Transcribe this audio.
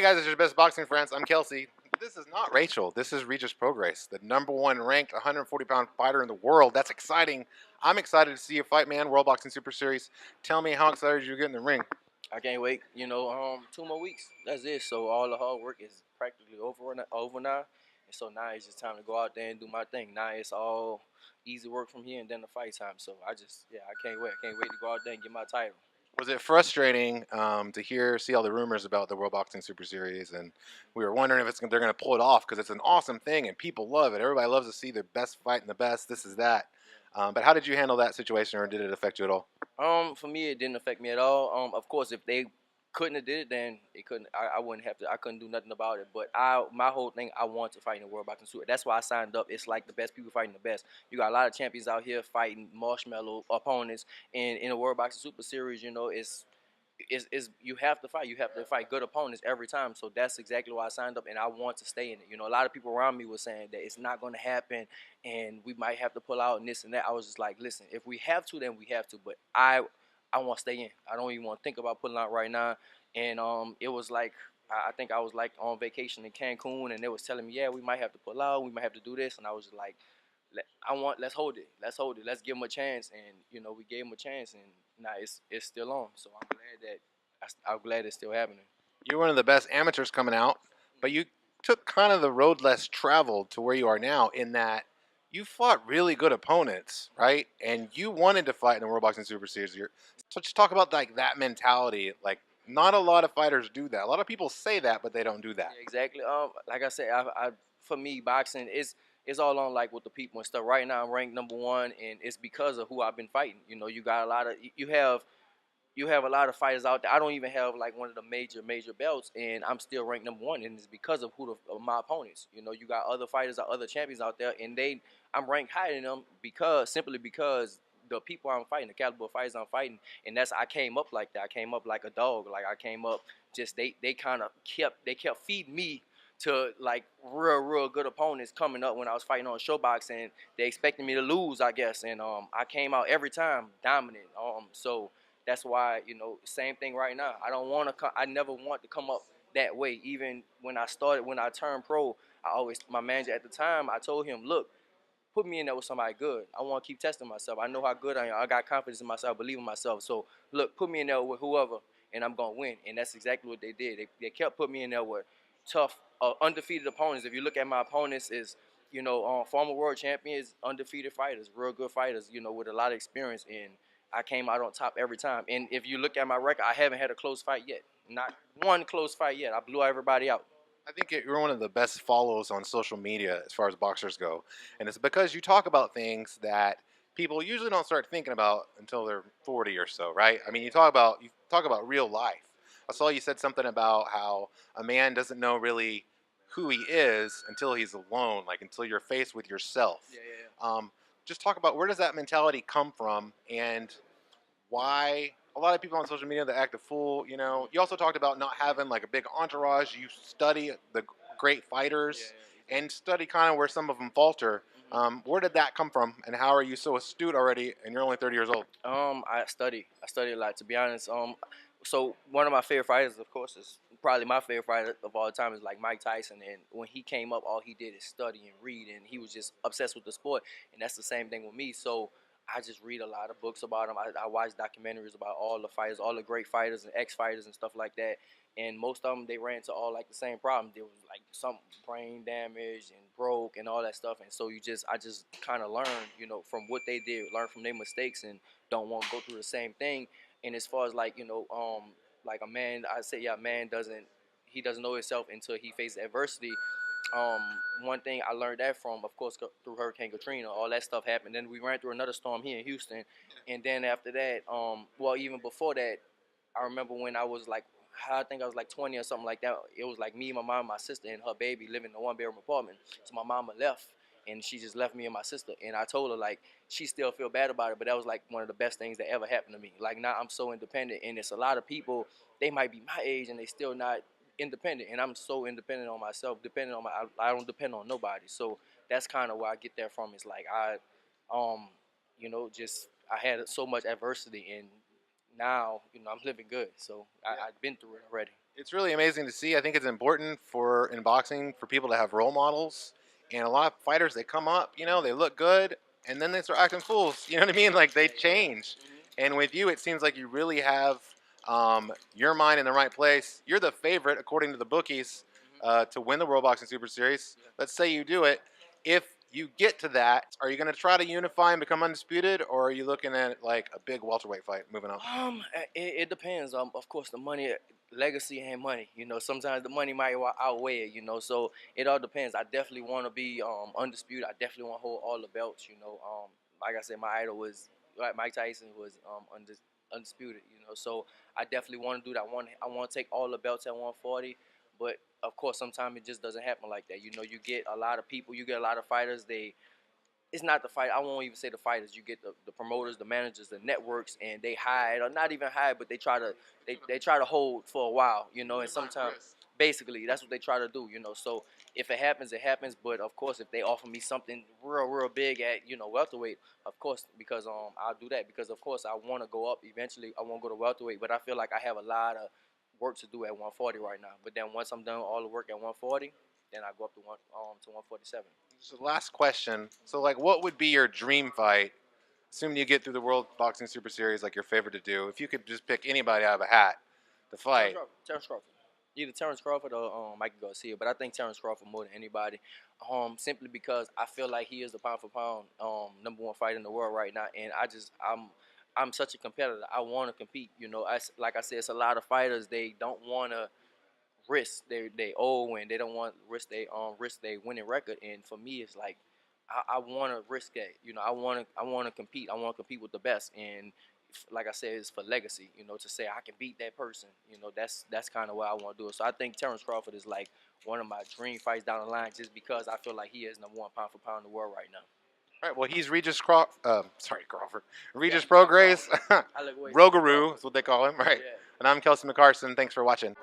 guys, it's your best boxing friends. I'm Kelsey. This is not Rachel. This is Regis Prograis, the #1 ranked 140-pound fighter in the world. That's exciting. I'm excited to see you fight, man. World Boxing Super Series. Tell me how excited you get in the ring. I can't wait. 2 more weeks. That's it. So all the hard work is practically over now, and so now it's just time to go out there and do my thing. Now it's all easy work from here and then the fight time. So I can't wait. I can't wait to go out there and get my title. Was it frustrating to see all the rumors about the World Boxing Super Series, and we were wondering if they're going to pull it off because it's an awesome thing and people love it. Everybody loves to see the best fight and the best. This is that. But how did you handle that situation, or did it affect you at all? For me, it didn't affect me at all. Of course, if they couldn't have did it, then it couldn't. I wouldn't have to. I couldn't do nothing about it. But my whole thing, I want to fight in the World Boxing Super. That's why I signed up. It's like the best people fighting the best. You got a lot of champions out here fighting marshmallow opponents, and in the World Boxing Super Series, is you have to fight. You have to fight good opponents every time. So that's exactly why I signed up, and I want to stay in it. A lot of people around me were saying that it's not going to happen, and we might have to pull out and this and that. I was just like, listen, if we have to, then we have to. But I want to stay in. I don't even want to think about pulling out right now. And it was like I think I was like on vacation in Cancun, and they was telling me, yeah, we might have to pull out. We might have to do this, and I was just like, let's hold it. Let's hold it. Let's give them a chance. And we gave them a chance, and now it's still on. So I'm glad it's still happening. You're one of the best amateurs coming out, but you took kind of the road less traveled to where you are now in that you fought really good opponents, right? And you wanted to fight in the World Boxing Super Series. So just talk about like that mentality. Like not a lot of fighters do that. A lot of people say that, but they don't do that. Yeah, exactly. Like I said, for me, boxing is it's all on like with the people and stuff. Right now, I'm ranked #1, and it's because of who I've been fighting. You got a lot of you have a lot of fighters out there. I don't even have like one of the major belts, and I'm still ranked #1, and it's because of of my opponents. You got other fighters or other champions out there, and I'm ranked higher than them simply because the people I'm fighting, the caliber of fighters I'm fighting, and I came up like that. I came up like a dog. Like I came up just they kind of kept feeding me to like real good opponents coming up when I was fighting on ShowBox, and they expected me to lose, I guess, and I came out every time dominant. So that's why same thing right now. I never want to come up that way. Even when I turned pro, my manager at the time, I told him, look, put me in there with somebody good. I want to keep testing myself. I know how good I am. I got confidence in myself, believe in myself. So look, put me in there with whoever, and I'm gonna win. And that's exactly what they did. They kept putting me in there with tough, undefeated opponents. If you look at my opponents, former world champions, undefeated fighters, real good fighters. With a lot of experience. And I came out on top every time. And if you look at my record, I haven't had a close fight yet. Not one close fight yet. I blew everybody out. I think you're one of the best follows on social media as far as boxers go, and it's because you talk about things that people usually don't start thinking about until they're 40 or so, right? I mean, you talk about real life. I saw you said something about how a man doesn't know really who he is until he's alone, like until you're faced with yourself. Yeah. Just talk about where does that mentality come from, and why a lot of people on social media that act a fool. You also talked about not having like a big entourage. You study the great fighters and study kind of where some of them falter. Where did that come from, and how are you so astute already? And you're only 30 years old. I study a lot, to be honest. So one of my favorite fighters, of course, is probably my favorite fighter of all time is like Mike Tyson. And when he came up, all he did is study and read, and he was just obsessed with the sport. And that's the same thing with me. So I just read a lot of books about him. I watch documentaries about all the fighters, all the great fighters and ex-fighters and stuff like that. And most of them, they ran into all like the same problem. There was like some brain damage and broke and all that stuff. And so I just kind of learned, from what they did, learn from their mistakes, and don't want to go through the same thing. And as far as like a man, I say, yeah, a man doesn't know himself until he faces adversity. Um, One thing I learned that from, of course, through Hurricane Katrina, all that stuff happened. Then we ran through another storm here in Houston, and then after that, well, even before that, I remember when I was like, I think I was like 20 or something like that. It was like me, my mom, my sister, and her baby living in a one-bedroom apartment. So my mama left, and she just left me and my sister. And I told her like she still feel bad about it, but that was like one of the best things that ever happened to me. Like now I'm so independent, and it's a lot of people. They might be my age, and they still not independent, and I'm so independent on myself. Dependent on I don't depend on nobody. So that's kind of where I get that from. It's like um, just I had so much adversity, and now I'm living good. So I've been through it already. It's really amazing to see. I think it's important for in boxing for people to have role models. And a lot of fighters, they come up, they look good, and then they start acting fools. You know what I mean? Like they change. And with you, it seems like you really have your mind in the right place. You're the favorite, according to the bookies, to win the World Boxing Super Series. Let's say you do it. If you get to that, are you going to try to unify and become undisputed, or are you looking at like a big welterweight fight moving up? It depends. Of course, the money, legacy ain't money. Sometimes the money might outweigh it. So it all depends. I definitely want to be undisputed. I definitely want to hold all the belts. Like I said, my idol was Mike Tyson was undisputed. So I definitely want to do that. I want to take all the belts at 140. But of course, sometimes it just doesn't happen like that. You get a lot of people. You get a lot of fighters. It's not the fight. I won't even say the fighters. You get the promoters, the managers, the networks, and they hide or not even hide, but they try to hold for a while, And sometimes, basically, that's what they try to do, So if it happens, it happens. But of course, if they offer me something real big at welterweight, of course, because I'll do that because of course I want to go up eventually. I want to go to welterweight, but I feel like I have a lot of work to do at 140 right now. But then once I'm done all the work at 140, then I go up to 147. So last question. So like, what would be your dream fight? Assuming you get through the World Boxing Super Series, like your favorite to do. If you could just pick anybody out of a hat to fight. Terence Crawford. Either Terence Crawford or Mikey Garcia, but I think Terence Crawford more than anybody, simply because I feel like he is the pound for pound #1 fighter in the world right now, and I'm such a competitor. I want to compete. Like I said, it's a lot of fighters they don't want to risk they owe and they don't want to risk they winning record. And for me, it's like I want to risk that. I want to compete. I want to compete with the best. And like I said, it's for legacy. To say I can beat that person. That's kind of what I want to do. So I think Terence Crawford is like one of my dream fights down the line, just because I feel like he is #1 pound for pound in the world right now. All right. Well, he's Crawford. Regis Prograis, I look way Rogaroo is what they call him, right? Yeah. And I'm Kelsey McCarson. Thanks for watching.